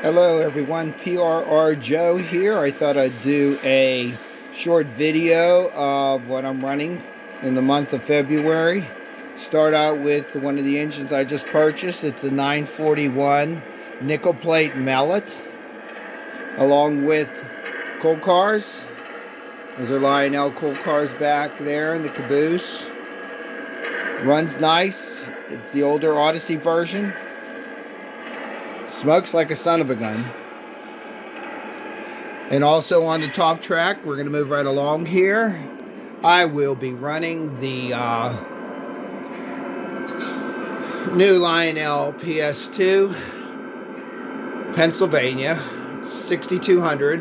Hello everyone, PRR Joe here. I thought I'd do a short video of what I'm running in the month of February. Start out with one of the engines I just purchased. It's a 941 nickel plate mallet, along with coal cars. Those are Lionel coal cars back there in the caboose. Runs nice. It's the older Odyssey version. Smokes like a son of a gun. And also on the top track, we're going to move right along here. I will be running the new Lionel PS2 Pennsylvania 6200.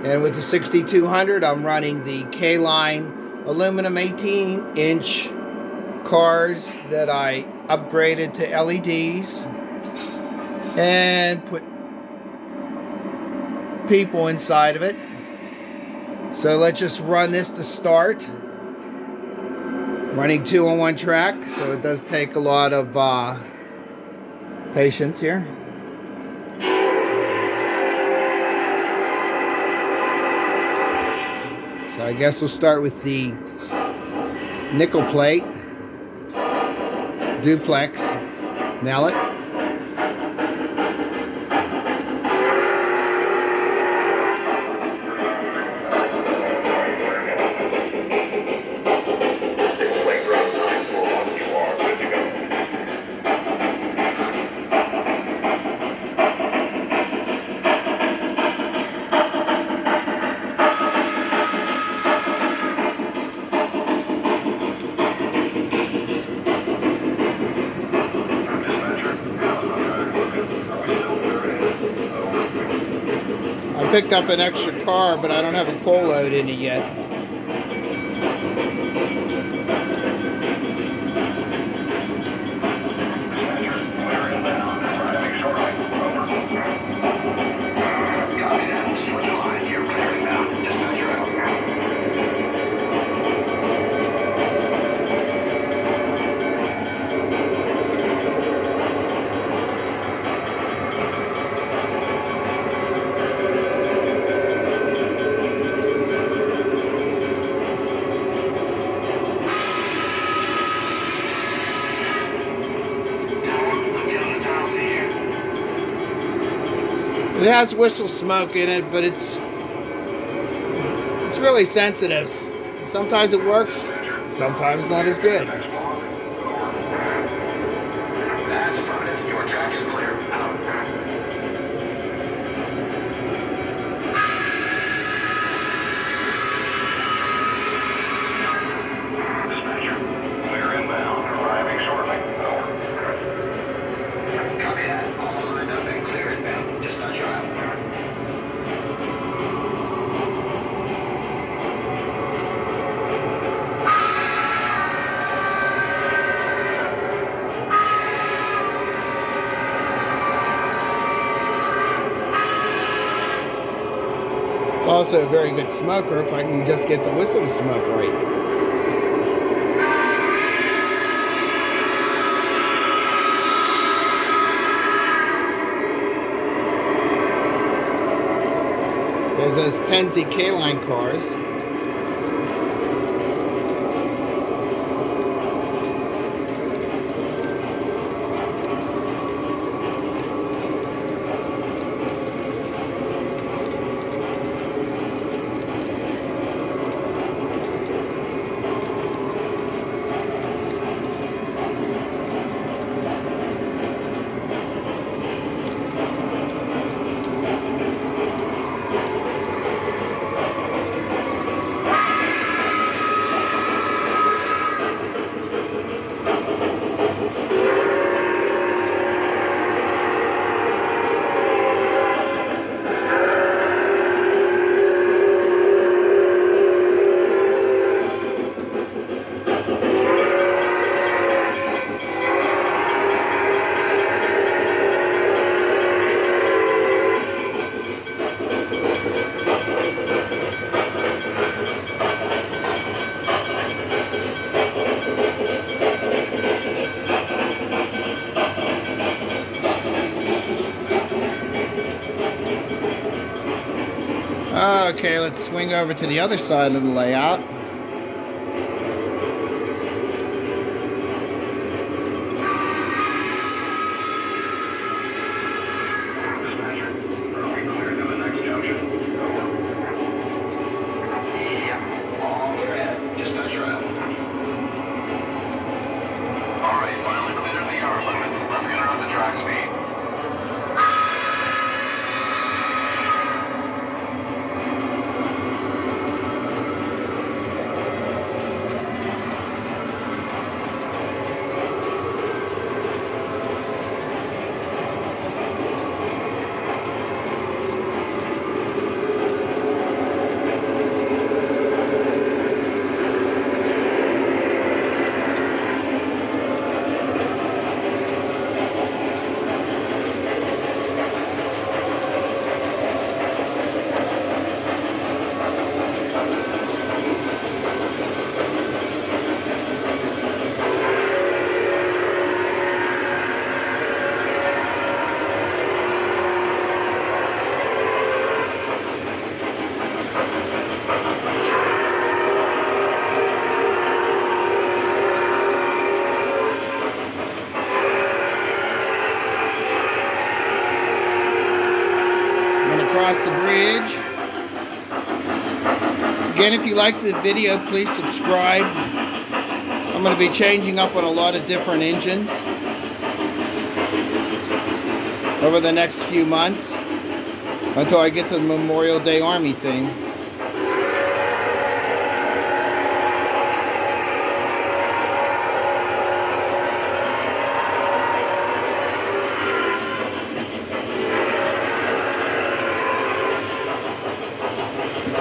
And with the 6200, I'm running the K-Line aluminum 18-inch cars that I upgraded to LEDs and put people inside of it. So let's just run this to start. Running 2 on 1 track, so it does take a lot of patience here. So I guess we'll start with the nickel plate duplex mallet. I picked up an extra car, but I don't have a coal load in it yet. It has whistle smoke in it, but it's really sensitive. Sometimes it works, sometimes not as good. Your track is clear. Dispatcher, clear inbound, arriving shortly. Copy that. All lined up and clear inbound. Dispatcher out. It's also a very good smoker if I can just get the whistle to smoke right. There's those Pennsy K-Line cars. Okay, let's swing over to the other side of the layout. Across the bridge. Again, if you like the video, please subscribe. I'm going to be changing up on a lot of different engines over the next few months until I get to the Memorial Day Army thing.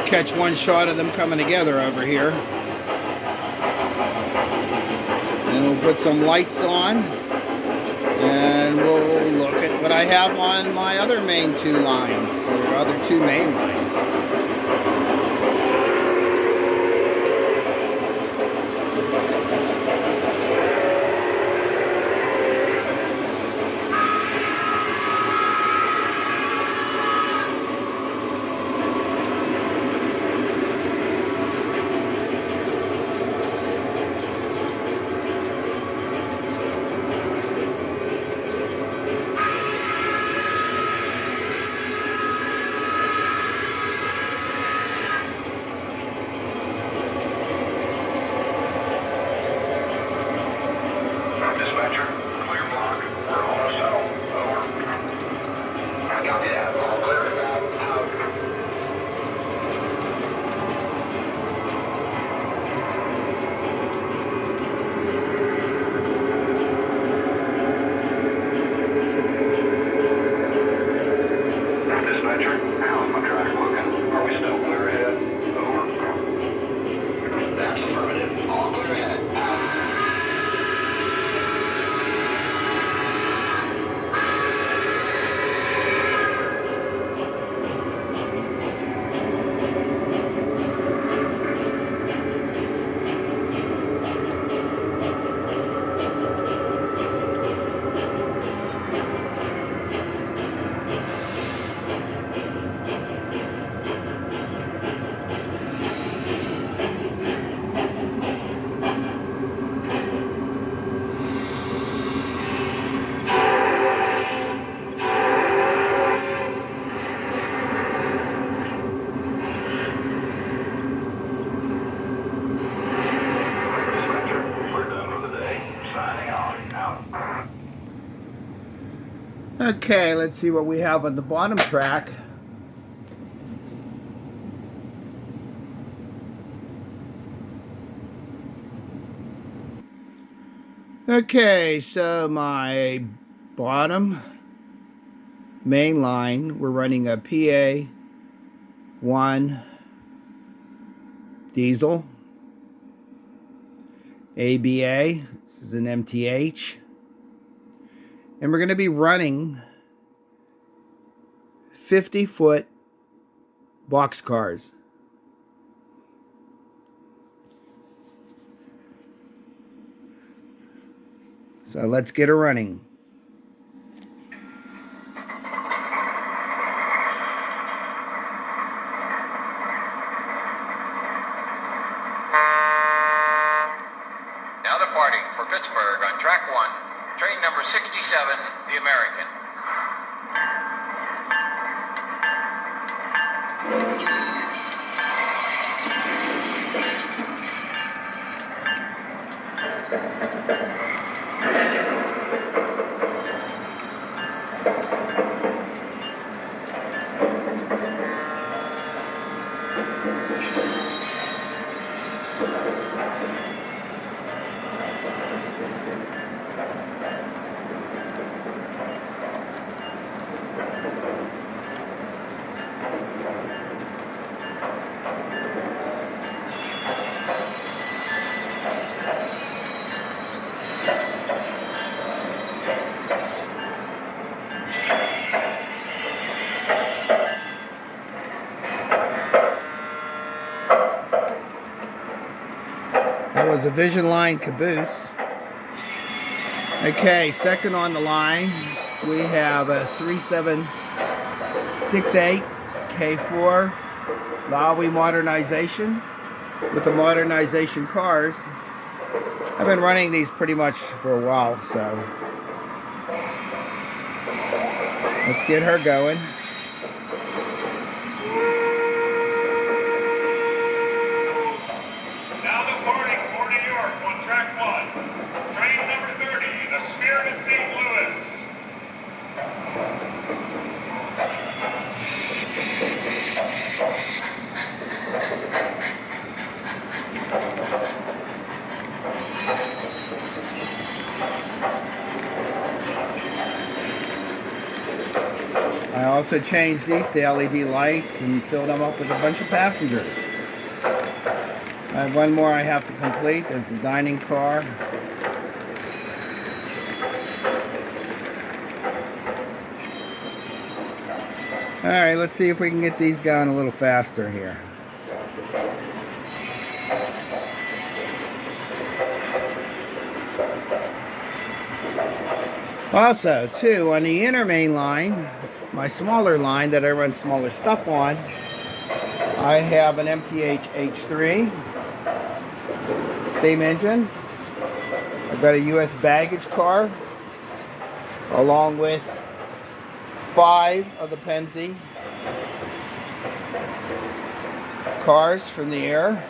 Catch one shot of them coming together over here. And we'll put some lights on and we'll look at what I have on my other main two lines, or other two main lines. Okay, let's see what we have on the bottom track. Okay, so my bottom main line, we're running a PA1 diesel, ABA, this is an MTH, and we're going to be running 50-foot boxcars. So let's get her running. Pittsburgh on track 1, train number 67, the American. That was a Vision Line caboose. Okay, second on the line, we have a 3768 K4 Lowry modernization with the modernization cars. I've been running these pretty much for a while, so let's get her going. Now departing for New York on track 1, train number 30, the Spirit of St. Louis. I also changed these to LED lights and filled them up with a bunch of passengers. I have one more I have to complete. There's the dining car. Alright, let's see if we can get these going a little faster here. Also, too, on the inner main line, my smaller line that I run smaller stuff on, I have an MTH H3 steam engine. I've got a US baggage car along with 5 of the Penzi cars from the air.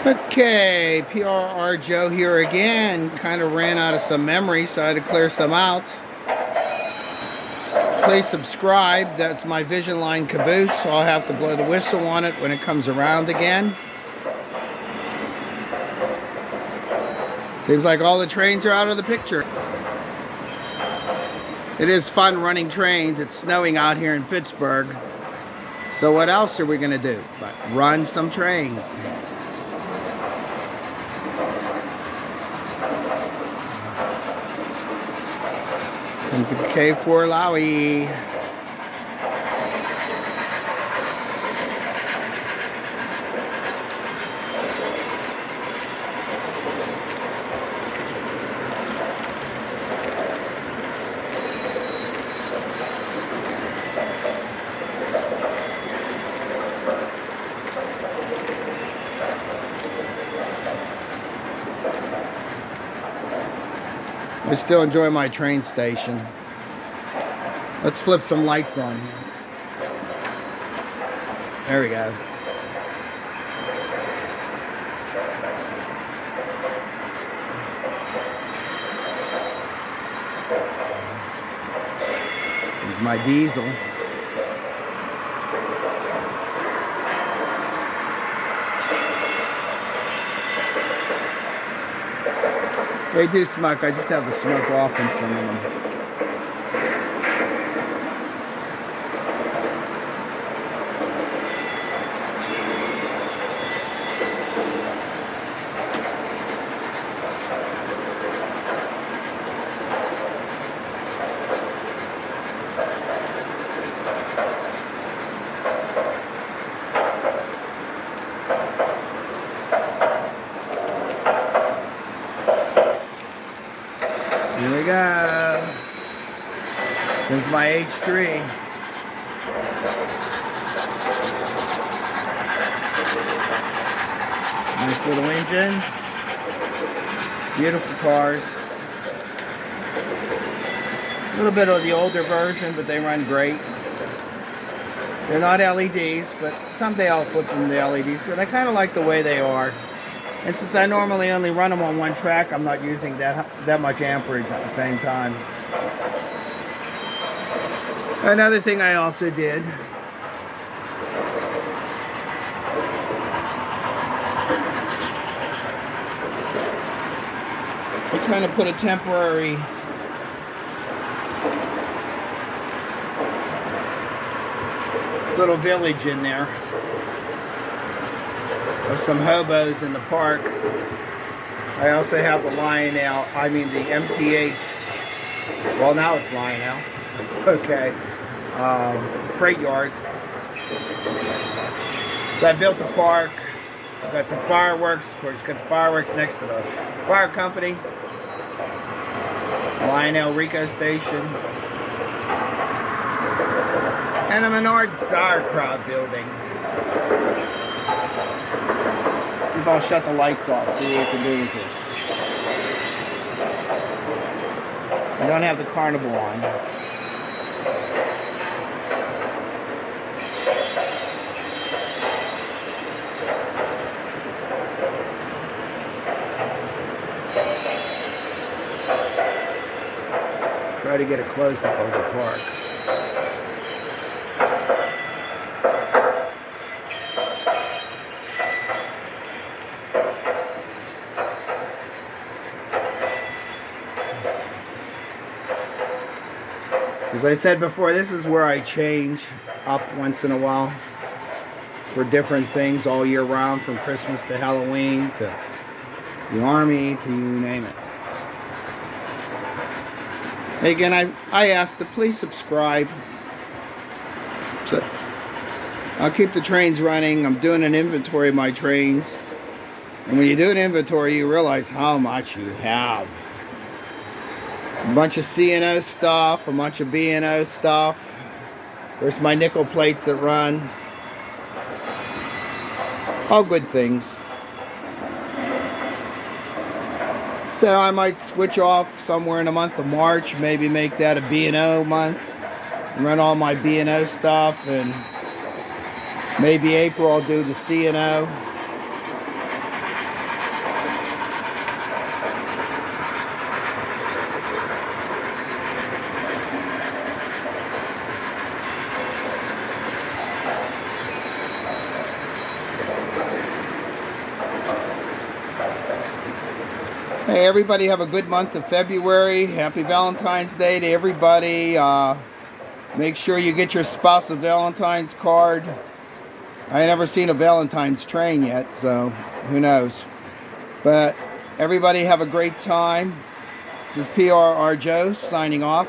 Okay, PRR Joe here again. Kind of ran out of some memory, so I had to clear some out. Please subscribe. That's my Vision Line caboose, so I'll have to blow the whistle on it when it comes around again. Seems like all the trains are out of the picture. It is fun running trains. It's snowing out here in Pittsburgh. So what else are we going to do but run some trains? Comes the K4 Lowry. I still enjoy my train station. Let's flip some lights on here. There we go. There's my diesel. They do smoke. I just have the smoke off in some of them. go. This is my H3. Nice little engine. Beautiful cars. A little bit of the older version, but they run great. They're not LEDs, but someday I'll flip them to LEDs, but I kind of like the way they are. And since I normally only run them on one track, I'm not using that much amperage at the same time. Another thing I also did, I kind of put a temporary little village in there of some hobos in the park. I also have the Lionel, the MTH, well now it's Lionel, okay, freight yard. So I built the park, I've got some fireworks, of course got the fireworks next to the fire company, Lionel Rico Station, and a Menard sauerkraut building. See if I'll shut the lights off, see what we can do with this. I don't have the carnival on. Try to get a close-up of the park. As I said before, this is where I change up once in a while for different things all year round, from Christmas to Halloween to the Army to you name it. Again, I asked to please subscribe. So I'll keep the trains running. I'm doing an inventory of my trains. And when you do an inventory, you realize how much you have. A bunch of C&O stuff, a bunch of B&O stuff. There's my nickel plates that run. All good things. So I might switch off somewhere in the month of March, maybe make that a B&O month, and run all my B&O stuff, and maybe April I'll do the C&O. Hey, everybody have a good month of February. Happy Valentine's Day to everybody. Make sure you get your spouse a Valentine's card. I ain't never seen a Valentine's train yet, so who knows. But everybody have a great time. This is PRR Joe signing off.